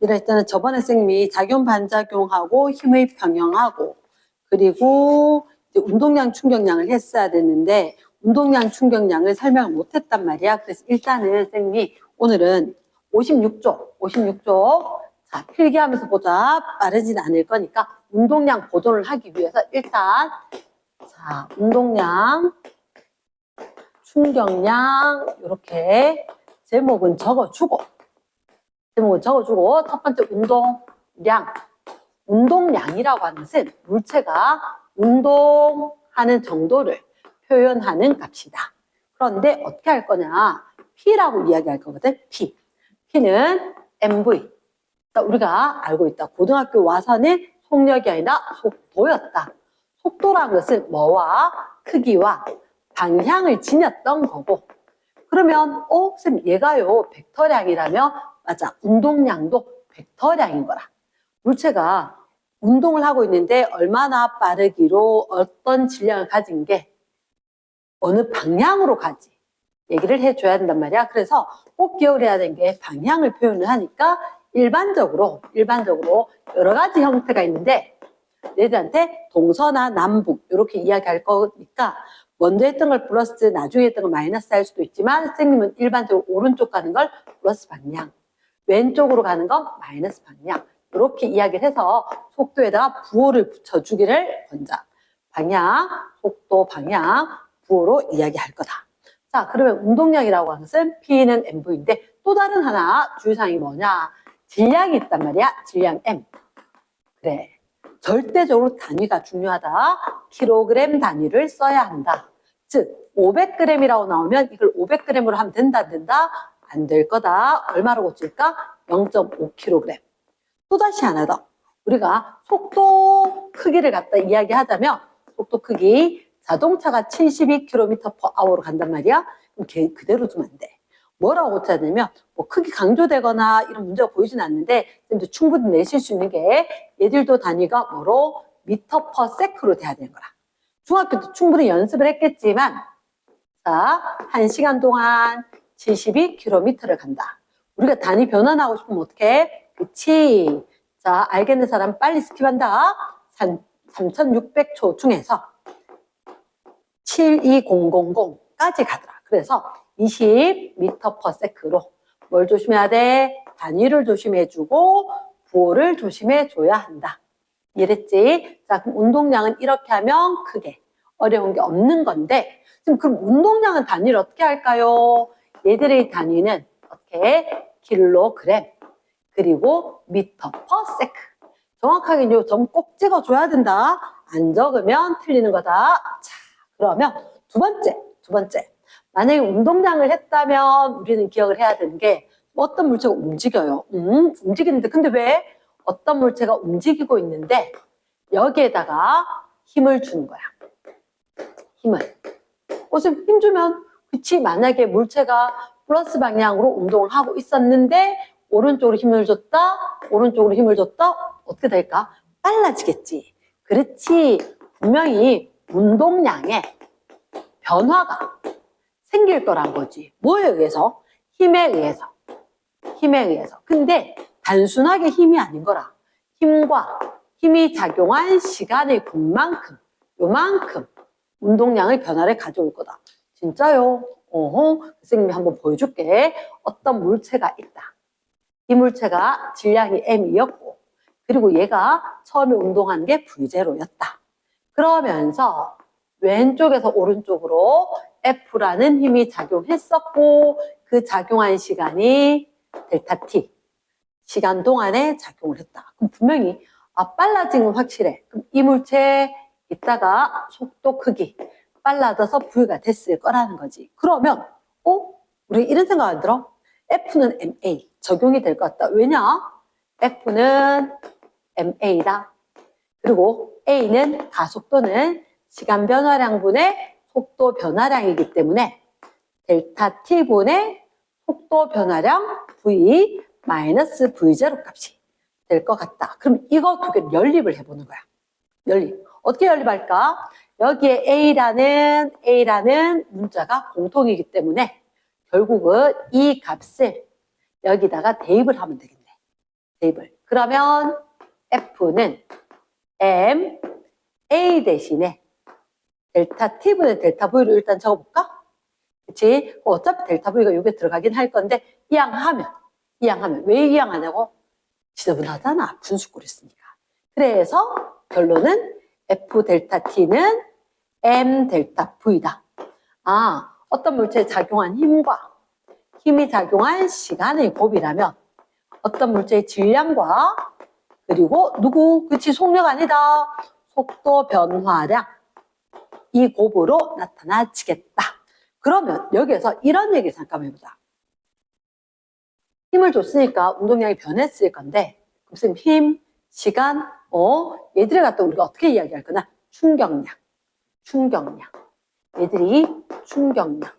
이럴 때는 저번에 선생님이 작용 반작용하고 힘의 평형하고 그리고 이제 운동량 충격량을 했어야 됐는데 운동량 충격량을 설명을 못했단 말이야. 그래서 일단은 선생님이 오늘은 56쪽 자 필기하면서 보자. 빠르진 않을 거니까 운동량 보존을 하기 위해서 일단 자 운동량 충격량 이렇게 제목은 적어주고 첫 번째 운동량이라고 하는 것은 물체가 운동하는 정도를 표현하는 값이다. 그런데 어떻게 할 거냐? P라고 이야기할 거거든. P는 MV. 우리가 알고 있다. 고등학교 와서는 속력이 아니라 속도였다. 속도라는 것은 뭐와 크기와 방향을 지녔던 거고 그러면 쌤 얘가요 벡터량이라면 맞아 운동량도 벡터량인 거라. 물체가 운동을 하고 있는데 얼마나 빠르기로 어떤 질량을 가진 게 어느 방향으로 가지 얘기를 해줘야 된단 말이야. 그래서 꼭 기억해야 되는 게 방향을 표현을 하니까 일반적으로 여러 가지 형태가 있는데 얘들한테 동서나 남북 이렇게 이야기할 거니까 먼저 했던 걸 플러스 나중에 했던 걸 마이너스 할 수도 있지만 선생님은 일반적으로 오른쪽 가는 걸 플러스 방향 왼쪽으로 가는 건 마이너스 방향 이렇게 이야기를 해서 속도에다가 부호를 붙여주기를 권장. 방향, 속도, 방향, 부호로 이야기할 거다. 자, 그러면 운동량이라고 하는 것은 P는 MV인데 또 다른 하나 주의사항이 뭐냐? 질량이 있단 말이야. 질량 M. 그래. 절대적으로 단위가 중요하다. 킬로그램 단위를 써야 한다. 즉 500g이라고 나오면 이걸 500g으로 하면 된다 안 된다? 안 될 거다. 얼마로 고칠까? 0.5kg. 또다시 하나 더. 우리가 속도 크기를 갖다 이야기하자면 속도 크기 자동차가 72km/h로 간단 말이야. 그럼 걔 그대로 두면 안 돼. 뭐라고 고쳐야 되냐면 뭐 크기 강조되거나 이런 문제가 보이진 않는데 충분히 내실 수 있는 게 얘들도 단위가 뭐로 미터/sec로 돼야 되는 거라. 중학교 때 충분히 연습을 했겠지만 자 1시간 동안 72km를 간다. 우리가 단위 변환하고 싶으면 어떻게? 그치? 자 알겠는 사람 빨리 스킵한다. 3600초 중에서 72000까지 가더라. 그래서 20m/s로 뭘 조심해야 돼? 단위를 조심해주고 부호를 조심해줘야 한다. 이해됐지? 자, 그럼 운동량은 이렇게 하면 크게 어려운 게 없는 건데 지금 그럼 운동량은 단위를 어떻게 할까요? 얘들의 단위는 어떻게? 킬로그램 그리고 미터/s. 정확하게 요 점 꼭 찍어줘야 된다. 안 적으면 틀리는 거다. 자, 그러면 두 번째. 만약에 운동량을 했다면 우리는 기억을 해야 되는 게 어떤 물체가 움직여요. 움직이는데 근데 왜 어떤 물체가 움직이고 있는데 여기에다가 힘을 주는 거야. 힘을. 선생님 힘 주면 그치 만약에 물체가 플러스 방향으로 운동을 하고 있었는데 오른쪽으로 힘을 줬다 어떻게 될까? 빨라지겠지. 그렇지. 분명히 운동량에 변화가 생길 거란 거지. 뭐에 의해서? 힘에 의해서. 근데 단순하게 힘이 아닌 거라. 힘이 작용한 시간의 요만큼 운동량의 변화를 가져올 거다. 진짜요? 선생님이 한번 보여줄게. 어떤 물체가 있다. 이 물체가 질량이 M이었고 그리고 얘가 처음에 운동한 게 V0였다. 그러면서 왼쪽에서 오른쪽으로 F라는 힘이 작용했었고 그 작용한 시간이 델타 T 시간 동안에 작용을 했다. 그럼 분명히 빨라진 건 확실해. 그럼 이 물체 있다가 속도 크기 빨라져서 V가 됐을 거라는 거지. 그러면 우리 이런 생각 안 들어? F는 MA 적용이 될 것 같다. 왜냐? F는 MA다. 그리고 A는 가속도는 시간 변화량분의 속도 변화량이기 때문에 델타 T분의 속도 변화량 V 마이너스 V0 값이 될 것 같다. 그럼 이거 두 개를 연립을 해보는 거야. 연립. 어떻게 연립할까? 여기에 A라는 문자가 공통이기 때문에 결국은 이 값을 여기다가 대입을 하면 되겠네. 대입을. 그러면 F는 M, A 대신에 델타 T분의 델타 V로 일단 적어볼까? 그치? 어차피 델타 V가 여기에 들어가긴 할 건데, 이항하면. 왜 이항하냐고? 지저분하잖아. 분수꼴 있으니까. 그래서 결론은 F 델타 T는 M 델타 V다. 아, 어떤 물체에 작용한 힘과 힘이 작용한 시간의 곱이라면 어떤 물체의 질량과 그리고 그치? 속력 아니다. 속도 변화량. 이 곱으로 나타나지겠다. 그러면 여기에서 이런 얘기 잠깐 해보자. 힘을 줬으니까 운동량이 변했을 건데, 무슨 힘, 시간, 얘들을 갖다 우리가 어떻게 이야기할 거나? 충격량. 얘들이 충격량.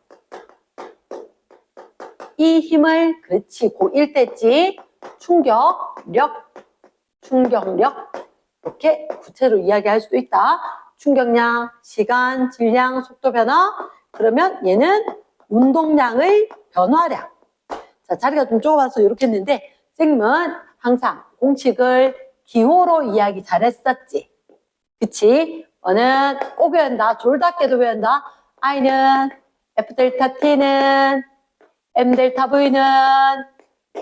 이 힘을, 그렇지, 고1 때지, 충격력. 이렇게 구체로 이야기할 수도 있다. 충격량, 시간, 질량, 속도 변화. 그러면 얘는 운동량의 변화량. 자, 자리가 좀 좁아서 이렇게 했는데, 쌤은 항상 공식을 기호로 이야기 잘했었지. 그치? 너는 꼭 외운다. 졸답게도 외운다. I는 F 델타 T는 M 델타 V는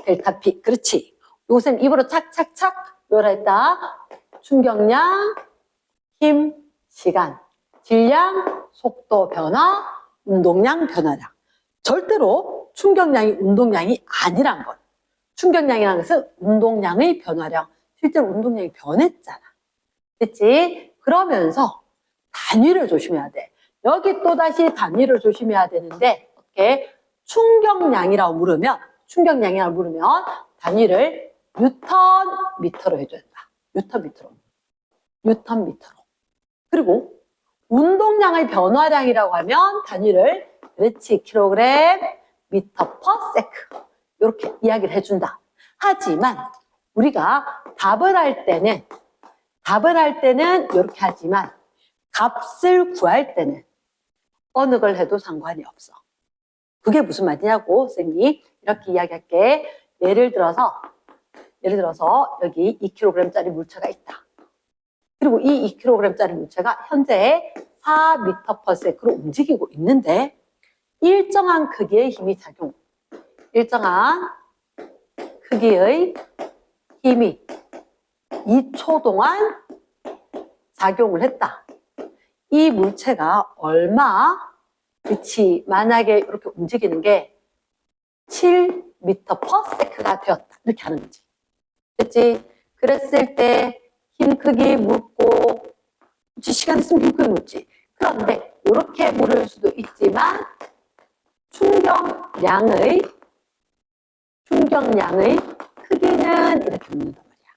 델타 P. 그렇지. 요쌤 입으로 착착착 외우라 했다. 충격량, 힘, 시간, 질량, 속도 변화, 운동량, 변화량. 절대로 충격량이 운동량이 아니란 것. 충격량이라는 것은 운동량의 변화량. 실제로 운동량이 변했잖아. 됐지? 그러면서 단위를 조심해야 돼. 여기 또다시 단위를 조심해야 되는데, 어떻게? 충격량이라고 물으면 단위를 뉴턴 미터로 해줘야 된다. 뉴턴 미터로. 그리고 운동량의 변화량이라고 하면 단위를 그렇지 킬로그램 미터 퍼 세크 이렇게 이야기를 해준다. 하지만 우리가 답을 할 때는 이렇게 하지만 값을 구할 때는 어느 걸 해도 상관이 없어. 그게 무슨 말이냐고 쌤이 이렇게 이야기할게. 예를 들어서 여기 2kg짜리 물체가 있다. 그리고 이 2kg짜리 물체가 현재 4m/s로 움직이고 있는데 일정한 크기의 힘이 일정한 크기의 힘이 2초 동안 작용을 했다. 이 물체가 얼마? 그치, 만약에 이렇게 움직이는 게 7m/s가 되었다. 이렇게 하는 거지. 그치? 그랬을 때 힘 크기 묻고, 그치? 시간 있으면 힘 크기 묻지. 그런데 이렇게 물을 수도 있지만 충격량의 크기는 이렇게 묻는단 말이야.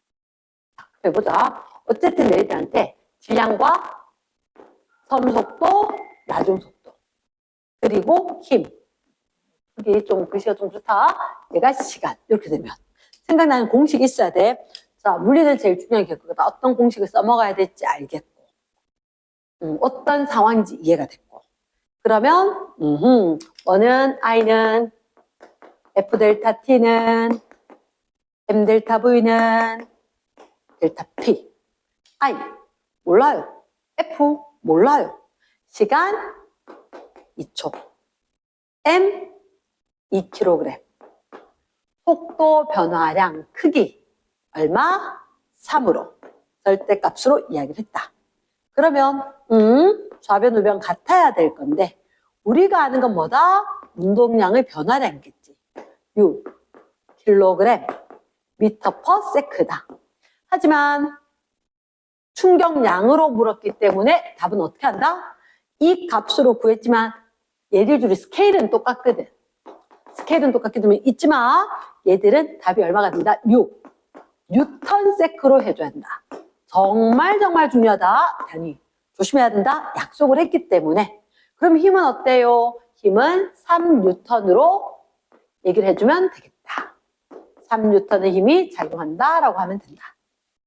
자, 해보자. 어쨌든 얘들한테 질량과 섬속도, 나중속도, 그리고 힘. 이게 좀 글씨가 좀 좋다. 얘가 시간. 이렇게 되면 생각나는 공식이 있어야 돼. 자, 물리는 제일 중요한 게 그거다. 어떤 공식을 써먹어야 될지 알겠고, 어떤 상황인지 이해가 됐고. 그러면 너는 I는 F 델타 T는 M 델타 V는 델타 P. I 몰라요. F 몰라요. 시간 2초. M 2kg. 속도 변화량 크기 얼마? 3으로 절대값으로 이야기를 했다. 그러면 좌변 우변 같아야 될 건데 우리가 아는 건 뭐다? 운동량의 변화량이겠지. 6kg 미터 퍼 세크다. 하지만 충격량으로 물었기 때문에 답은 어떻게 한다? 이 값으로 구했지만 얘들 둘이 스케일은 똑같거든. 스케일은 똑같기 때문에 잊지 마. 얘들은 답이 얼마가 된다? 6. 뉴턴 세크로 해줘야 한다. 정말 중요하다. 단위 조심해야 된다. 약속을 했기 때문에. 그럼 힘은 어때요? 힘은 3뉴턴으로 얘기를 해주면 되겠다. 3뉴턴의 힘이 작용한다라고 하면 된다.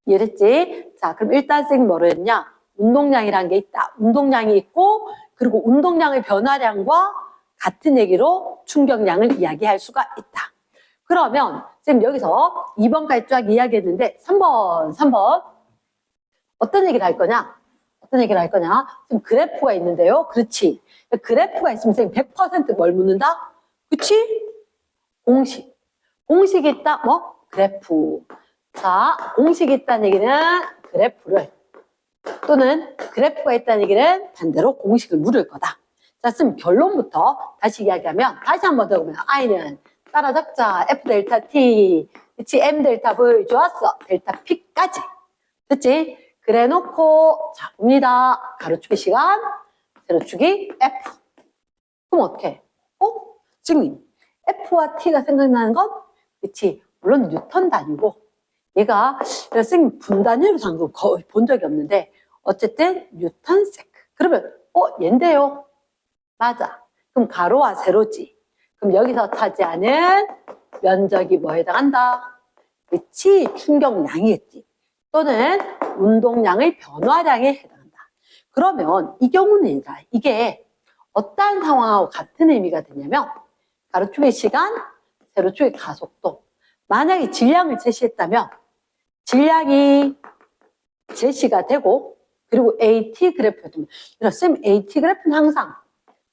이해됐지? 자, 그럼 일단 쌤이 뭐로 했냐? 운동량이라는 게 있다. 운동량이 있고 그리고 운동량의 변화량과 같은 얘기로 충격량을 이야기할 수가 있다. 그러면 쌤 여기서 2번까지 쫙 이야기했는데 3번 어떤 얘기를 할 거냐? 어떤 얘기를 할 거냐? 지금 그래프가 있는데요. 그렇지. 그래프가 있으면 쌤 100%뭘 묻는다? 그치? 공식이 있다. 뭐? 그래프. 자, 공식이 있다는 얘기는 그래프를 또는 그래프가 있다는 얘기는 반대로 공식을 물을 거다. 자, 쌤 결론부터 다시 이야기하면 다시 한번 더 보면 I는 따라 적자 F 델타 T 그치? M 델타 V 좋았어. 델타 P까지. 그치? 그래 놓고 자 봅니다. 가로축의 시간 세로축이 F. 그럼 어떻게? 지금 F와 T가 생각나는 건 그치? 물론 뉴턴 단위고 얘가 선생님 분단위로 잠금 거의 본 적이 없는데 어쨌든 뉴턴 세크. 그러면 얘인데요. 맞아. 그럼 가로와 세로지. 그럼 여기서 차지하는 면적이 뭐에 해당한다? 그치? 충격량이겠지. 또는 운동량의 변화량에 해당한다. 그러면 이 경우는 이게 어떠한 상황하고 같은 의미가 되냐면 가로축의 시간, 세로축의 가속도. 만약에 질량을 제시했다면 질량이 제시가 되고 그리고 AT 그래프였다면 쌤 AT 그래프는 항상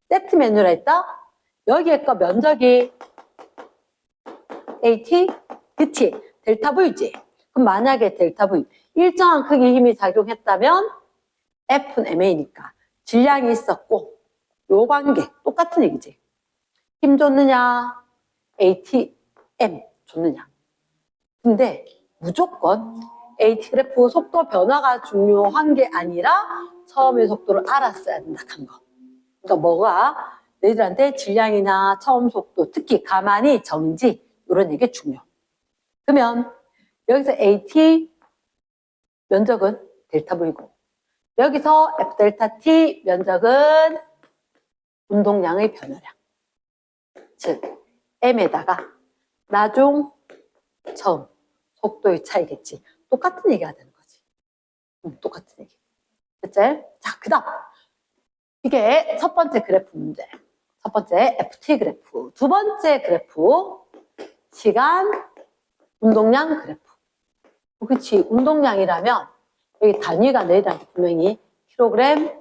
세트 메뉴라 했다. 여기에 거 면적이 AT 그치? 델타 V지. 그럼 만약에 델타 V 일정한 크기의 힘이 작용했다면 F는 MA니까 질량이 있었고 요 관계 똑같은 얘기지. 힘 줬느냐 ATM 줬느냐. 근데 무조건 AT 그래프 속도 변화가 중요한 게 아니라 처음의 속도를 알았어야 된다 한 거. 그러니까 뭐가 너희들한테 질량이나 처음 속도 특히 가만히 정지 이런 얘기 중요. 그러면 여기서 AT 면적은 델타 V고 여기서 F 델타 T 면적은 운동량의 변화량. 즉 M에다가 나중 처음 속도의 차이겠지. 똑같은 얘기가 되는 거지. 똑같은 얘기. 그치? 자, 그 다음. 이게 첫 번째 그래프 문제. 첫 번째 FT 그래프. 두 번째 그래프. 시간, 운동량 그래프. 그치? 운동량이라면 여기 단위가 너희들한테 분명히 킬로그램,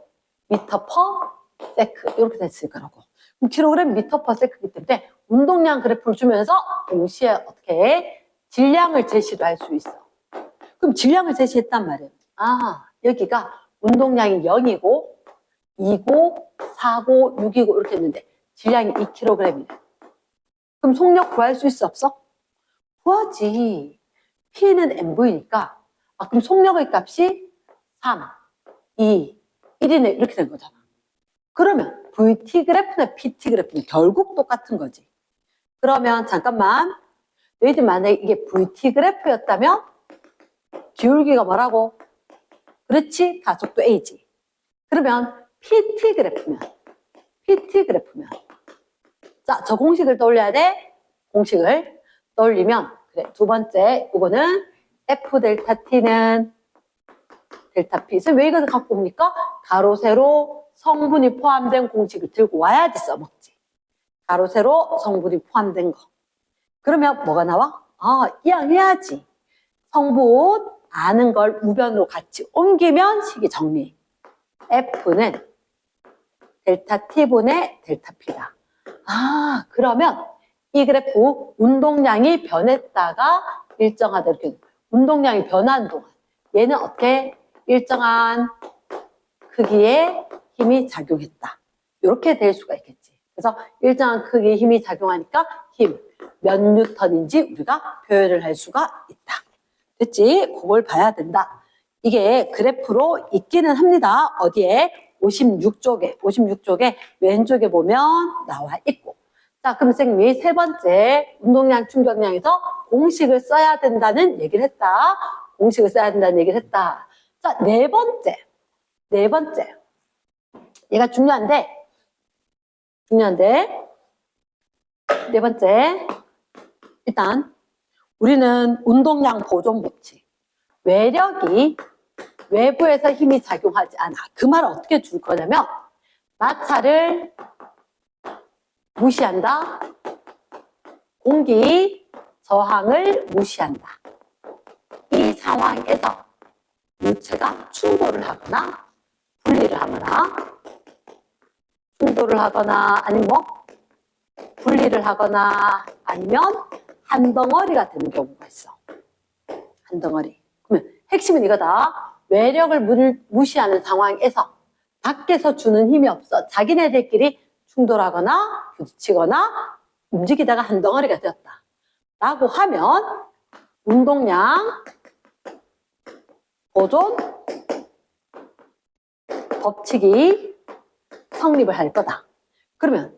미터 퍼 세크 이렇게 됐을 거라고. 그럼 킬로그램, 미터 퍼 세크이기 때문에 운동량 그래프를 주면서 동시에 어떻게 해? 질량을 제시도 할 수 있어. 그럼 질량을 제시했단 말이에요. 여기가 운동량이 0이고 2고 4고 6이고 이렇게 했는데 질량이 2kg이래. 그럼 속력 구할 수 있어 없어? 구하지. P는 MV니까 그럼 속력의 값이 3, 2, 1이네 이렇게 된 거잖아. 그러면 VT 그래프나 PT 그래프는 결국 똑같은 거지. 그러면 잠깐만 너희들 만약에 이게 VT 그래프였다면 기울기가 뭐라고? 그렇지? 가속도 A지. 그러면 PT 그래프면 자, 저 공식을 떠올려야 돼. 공식을 떠올리면 그래 두 번째 이거는 F 델타 T는 델타 P. 그래서 왜 이것을 갖고 옵니까? 가로 세로 성분이 포함된 공식을 들고 와야지 써먹지. 가로 세로 성분이 포함된 거. 그러면 뭐가 나와? 이항해야지. 성분 아는 걸 우변으로 같이 옮기면 식이 정리. F는 델타 T분의 델타 P다. 그러면 이 그래프 운동량이 변했다가 일정하다 이렇게 운동량이 변한 동안 얘는 어떻게 일정한 크기의 힘이 작용했다. 이렇게 될 수가 있겠지. 그래서 일정한 크기의 힘이 작용하니까 힘 몇 뉴턴인지 우리가 표현을 할 수가 있다. 됐지? 그걸 봐야 된다. 이게 그래프로 있기는 합니다. 어디에? 56쪽에 왼쪽에 보면 나와 있고. 자, 그럼 선생님이 세 번째 운동량 충격량에서 공식을 써야 된다는 얘기를 했다. 공식을 써야 된다는 얘기를 했다. 자, 네 번째. 얘가 중요한데 네 번째. 일단 우리는 운동량 보존 법칙. 외력이 외부에서 힘이 작용하지 않아. 그 말을 어떻게 줄 거냐면 마찰을 무시한다. 공기 저항을 무시한다. 이 상황에서 물체가 충돌을 하거나 분리를 하거나 아니면 분리를 하거나 아니면 한 덩어리가 되는 경우가 있어. 한 덩어리. 그러면 핵심은 이거다. 외력을 무시하는 상황에서 밖에서 주는 힘이 없어. 자기네들끼리 충돌하거나 부딪히거나 움직이다가 한 덩어리가 되었다. 라고 하면 운동량 보존 법칙이 성립을 할 거다. 그러면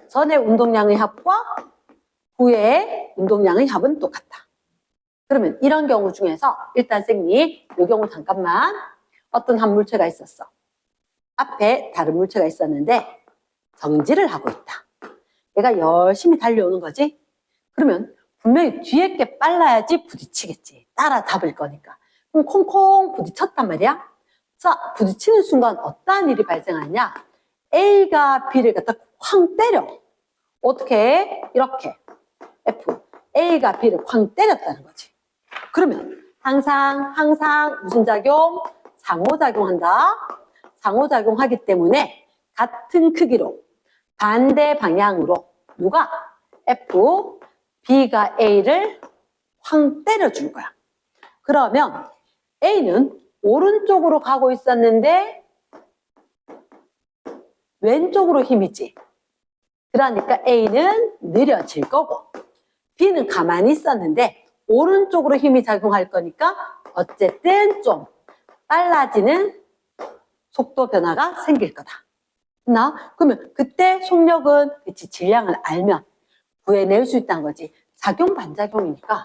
전의 운동량의 합과 후의 운동량의 합은 똑같다. 그러면 이런 경우 중에서 일단 쌤이 이 경우 잠깐만 어떤 한 물체가 있었어. 앞에 다른 물체가 있었는데 정지를 하고 있다. 얘가 열심히 달려오는 거지. 그러면 분명히 뒤에 게 빨라야지 부딪히겠지. 따라잡을 거니까. 그럼 콩콩 부딪혔단 말이야. 자, 부딪히는 순간 어떠한 일이 발생하냐? A가 B를 갖다 쾅 때려. 어떻게? 이렇게. F. A가 B를 쾅 때렸다는 거지. 그러면 항상 무슨 작용? 상호작용한다. 상호작용하기 때문에 같은 크기로 반대 방향으로 누가? F, B가 A를 쾅 때려줄 거야. 그러면 A는 오른쪽으로 가고 있었는데 왼쪽으로 힘이지. 그러니까 A는 느려질 거고 B는 가만히 있었는데 오른쪽으로 힘이 작용할 거니까 어쨌든 좀 빨라지는 속도 변화가 생길 거다. 그러면 그때 속력은 그치, 질량을 알면 구해낼 수 있다는 거지. 작용 반작용이니까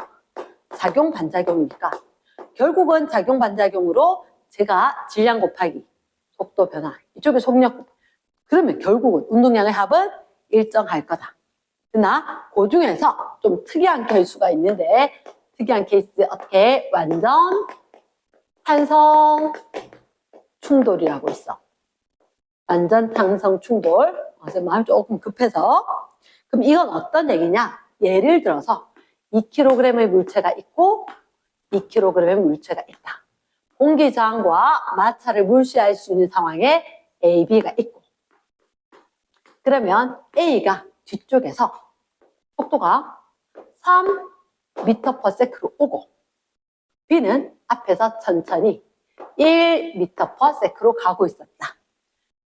결국은 작용 반작용으로 제가 질량 곱하기 속도 변화 이쪽에 속력 그러면 결국은 운동량의 합은 일정할 거다. 그러나 그 중에서 좀 특이한 케이스가 있는데 특이한 케이스 어떻게? 완전 탄성 충돌이라고 있어. 완전 탄성 충돌. 마음이 조금 급해서. 그럼 이건 어떤 얘기냐? 예를 들어서 2kg의 물체가 있고 2kg의 물체가 있다. 공기 저항과 마찰을 무시할 수 있는 상황에 A, B가 있고 그러면 A가 뒤쪽에서 속도가 3m/s로 오고 B는 앞에서 천천히 1m/s로 가고 있었다.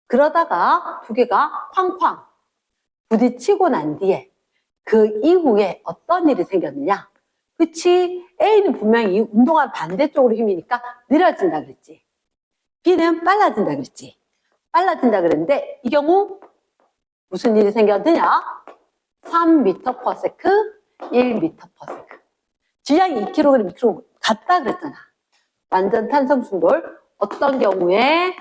그러다가 두 개가 쾅쾅 부딪히고 난 뒤에 그 이후에 어떤 일이 생겼느냐? 그치? A는 분명히 운동한 반대쪽으로 힘이니까 느려진다 그랬지. B는 빨라진다 그랬지. 빨라진다 그랬는데 이 경우 무슨 일이 생겼느냐? 3m/s, 1m/s. 질량이 2kg, 2kg 같다 그랬잖아. 완전 탄성 충돌. 어떤 경우에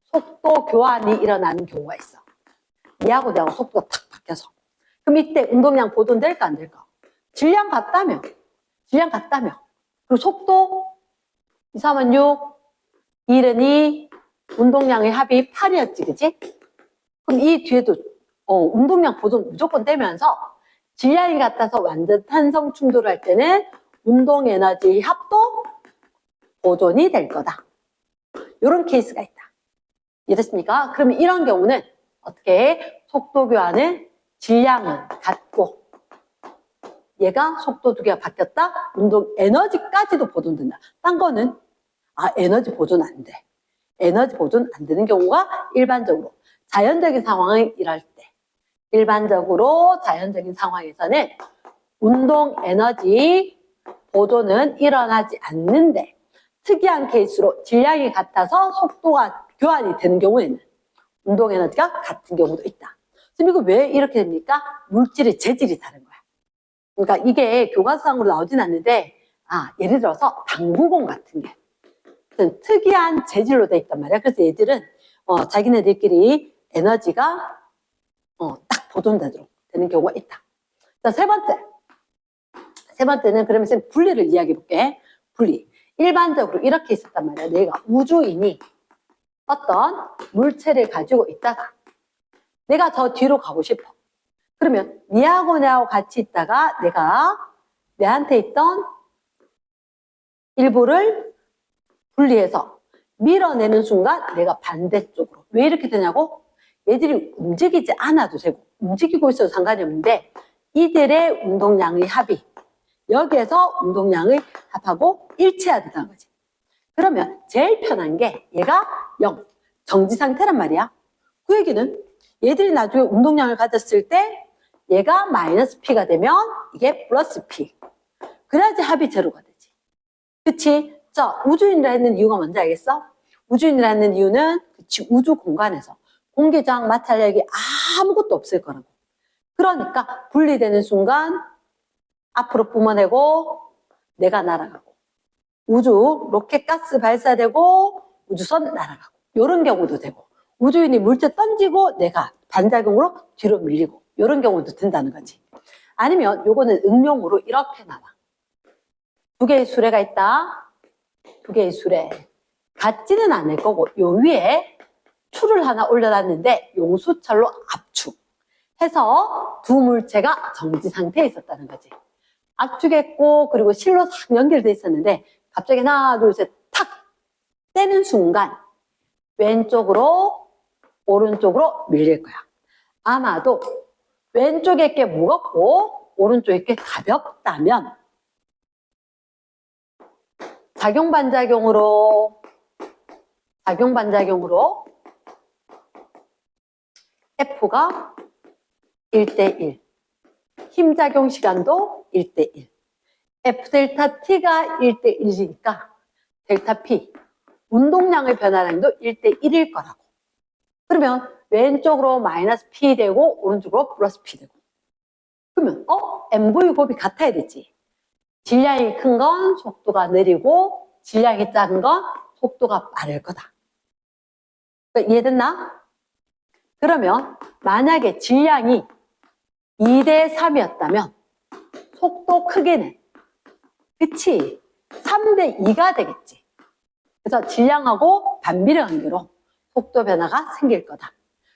속도 교환이 일어나는 경우가 있어. 얘하고 내하고 속도가 탁 바뀌어서. 그럼 이때 운동량 보존될까 안 될까? 질량 같다며. 그리고 속도 2, 3은 6, 1은 2, 운동량의 합이 8이었지, 그지? 그럼 이 뒤에도 운동량 보존 무조건 되면서 질량이 같아서 완전 탄성 충돌을 할 때는 운동 에너지 합도 보존이 될 거다. 이런 케이스가 있다. 이해됐습니까? 그러면 이런 경우는 어떻게 속도 교환은 질량은 같고 얘가 속도 두 개가 바뀌었다? 운동 에너지까지도 보존된다. 딴 거는 에너지 보존 안 돼. 에너지 보존 안 되는 경우가 일반적으로 자연적인 상황을 일할 때 일반적으로 자연적인 상황에서는 운동 에너지 보존은 일어나지 않는데 특이한 케이스로 질량이 같아서 속도가 교환이 되는 경우에는 운동 에너지가 같은 경우도 있다. 그럼 이거 왜 이렇게 됩니까? 물질의 재질이 다른 거야. 그러니까 이게 교과서상으로 나오진 않는데 예를 들어서 당구공 같은 게 특이한 재질로 돼 있단 말이야. 그래서 얘들은 자기네들끼리 에너지가 딱 보존되도록 되는 경우가 있다. 자, 세 번째는 그러면 쌤 분리를 이야기해 볼게. 분리. 일반적으로 이렇게 있었단 말이야. 내가 우주인이 어떤 물체를 가지고 있다가 내가 저 뒤로 가고 싶어. 그러면 니하고 나하고 같이 있다가 내가 내한테 있던 일부를 분리해서 밀어내는 순간 내가 반대쪽으로. 왜 이렇게 되냐고? 얘들이 움직이지 않아도 되고 움직이고 있어도 상관이 없는데 이들의 운동량의 합이 여기에서 운동량의 합하고 일치해야 된다는 거지. 그러면 제일 편한 게 얘가 0, 정지 상태란 말이야. 그 얘기는 얘들이 나중에 운동량을 가졌을 때 얘가 마이너스 P가 되면 이게 플러스 P. 그래야지 합이 제로가 되지. 그치? 자, 우주인이라 했는 이유가 뭔지 알겠어? 우주인이라 했는 이유는 그치, 우주 공간에서 공기저항 마찰력이 아무것도 없을 거라고. 그러니까 분리되는 순간 앞으로 뿜어내고 내가 날아가고 우주 로켓 가스 발사되고 우주선 날아가고 이런 경우도 되고 우주인이 물체 던지고 내가 반작용으로 뒤로 밀리고 이런 경우도 된다는 거지. 아니면 요거는 응용으로 이렇게 나와. 두 개의 수레가 있다. 두 개의 수레. 같지는 않을 거고 요 위에 줄을 하나 올려놨는데 용수철로 압축해서 두 물체가 정지 상태에 있었다는 거지. 압축했고 그리고 실로 싹 연결돼 있었는데 갑자기 하나 둘 셋 탁 떼는 순간 왼쪽으로 오른쪽으로 밀릴 거야. 아마도 왼쪽에 게 무겁고 오른쪽에 게 가볍다면 작용반작용으로 F가 1대1 힘작용 시간도 1대1 F 델타 T가 1대1이니까 델타 P 운동량의 변화량도 1대1일 거라고. 그러면 왼쪽으로 마이너스 P 되고 오른쪽으로 플러스 P 되고 그러면 MV 곱이 같아야 되지. 질량이 큰 건 속도가 느리고 질량이 작은 건 속도가 빠를 거다. 그러니까 이해됐나? 그러면 만약에 질량이 2대3이었다면 속도 크기는 그치 3대2가 되겠지. 그래서 질량하고 반비례 관계로 속도 변화가 생길 거다.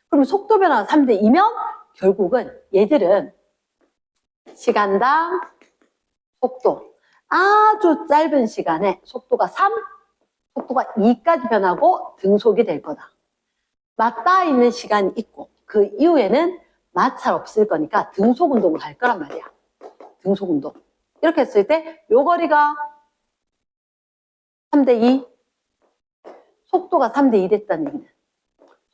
그럼 속도 변화가 3대2면 결국은 얘들은 시간당 속도 아주 짧은 시간에 속도가 3, 속도가 2까지 변하고 등속이 될 거다. 맞닿아 있는 시간이 있고 그 이후에는 마찰 없을 거니까 등속 운동을 할 거란 말이야. 등속 운동. 이렇게 했을 때 요 거리가 3대2 속도가 3대2 됐다는 얘기는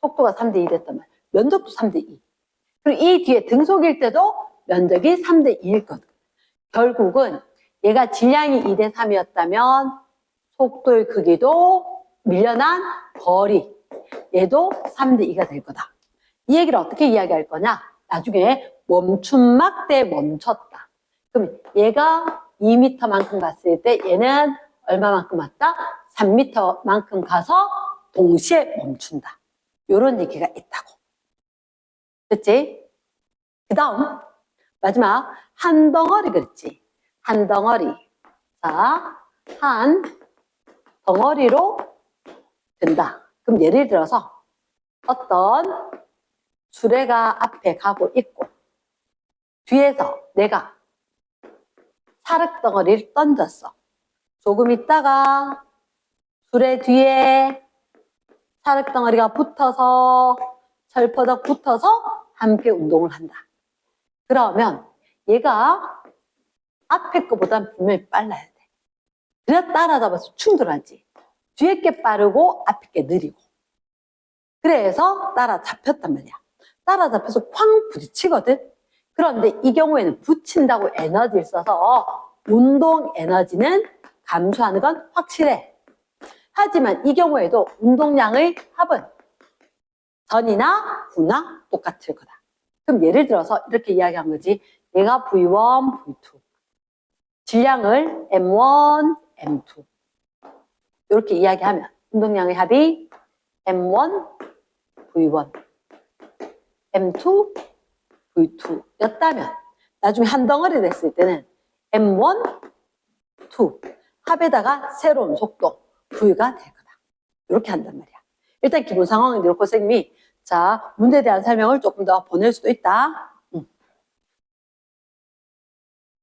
속도가 3대2 됐다면 면적도 3대2 그리고 이 뒤에 등속일 때도 면적이 3대2일 거든. 결국은 얘가 질량이 2대3이었다면 속도의 크기도 밀려난 거리 얘도 3대2가 될 거다. 이 얘기를 어떻게 이야기할 거냐? 나중에 멈춤막 때 멈췄다. 그럼 얘가 2m만큼 갔을 때 얘는 얼마만큼 왔다? 3m만큼 가서 동시에 멈춘다. 이런 얘기가 있다고. 그치? 그 다음 마지막 한 덩어리 그랬지. 한 덩어리. 자, 한 덩어리로 된다. 그럼 예를 들어서 어떤 수레가 앞에 가고 있고 뒤에서 내가 사륵 덩어리를 던졌어. 조금 있다가 수레 뒤에 사륵 덩어리가 붙어서 철퍼덕 붙어서 함께 운동을 한다. 그러면 얘가 앞에 거보단 분명히 빨라야 돼. 그래야 따라잡아서 충돌하지. 뒤에 게 빠르고 앞에 게 느리고. 그래서 따라잡혔단 말이야. 따라잡혀서 쾅 부딪히거든. 그런데 이 경우에는 붙인다고 에너지를 써서 운동 에너지는 감소하는 건 확실해. 하지만 이 경우에도 운동량의 합은 전이나 후나 똑같을 거다. 그럼 예를 들어서 이렇게 이야기한 거지. 얘가 V1, V2. 질량을 M1, M2. 이렇게 이야기하면 운동량의 합이 M1, V1, M2, V2 였다면 나중에 한 덩어리 됐을 때는 M1, 2 합에다가 새로운 속도 V가 될 거다. 이렇게 한단 말이야. 일단 기본 상황은 이렇고 선생님이 자 문제에 대한 설명을 조금 더 보낼 수도 있다.